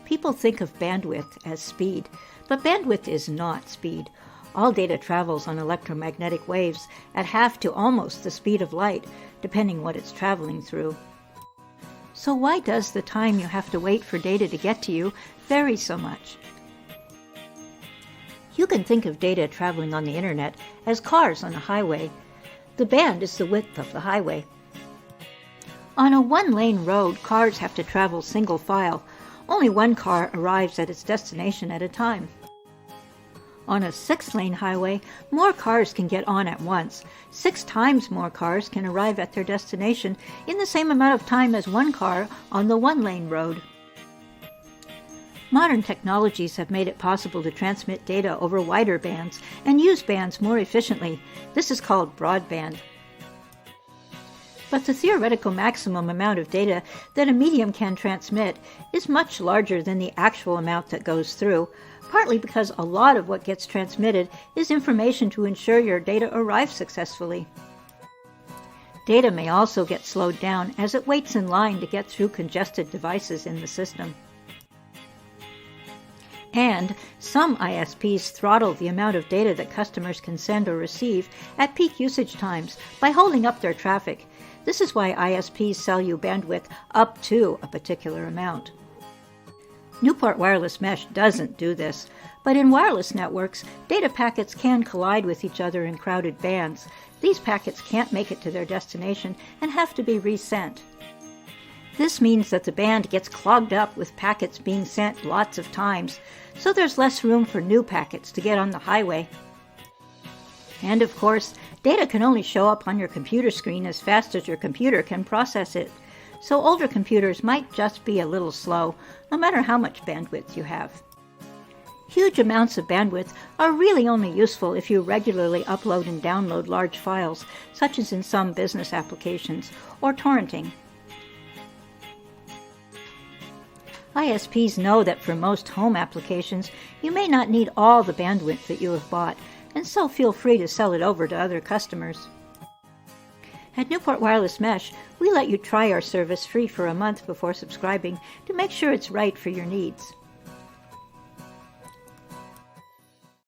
People think of bandwidth as speed, but bandwidth is not speed. All data travels on electromagnetic waves at half to almost the speed of light, depending what it's traveling through. So why does the time you have to wait for data to get to you vary so much? You can think of data traveling on the internet as cars on a highway. The band is the width of the highway. On a one-lane road, cars have to travel single file. Only one car arrives at its destination at a time. On a 6-lane highway, more cars can get on at once. 6 times more cars can arrive at their destination in the same amount of time as one car on the 1-lane road. Modern technologies have made it possible to transmit data over wider bands and use bands more efficiently. This is called broadband. But the theoretical maximum amount of data that a medium can transmit is much larger than the actual amount that goes through, partly because a lot of what gets transmitted is information to ensure your data arrives successfully. Data may also get slowed down as it waits in line to get through congested devices in the system. And some ISPs throttle the amount of data that customers can send or receive at peak usage times by holding up their traffic. This is why ISPs sell you bandwidth up to a particular amount. Newport Wireless Mesh doesn't do this, but in wireless networks, data packets can collide with each other in crowded bands. These packets can't make it to their destination and have to be resent. This means that the band gets clogged up with packets being sent lots of times, so there's less room for new packets to get on the highway. And of course, data can only show up on your computer screen as fast as your computer can process it. So older computers might just be a little slow, no matter how much bandwidth you have. Huge amounts of bandwidth are really only useful if you regularly upload and download large files, such as in some business applications, or torrenting. ISPs know that for most home applications, you may not need all the bandwidth that you have bought, and so feel free to sell it over to other customers. At Newport Wireless Mesh, we let you try our service free for a month before subscribing to make sure it's right for your needs.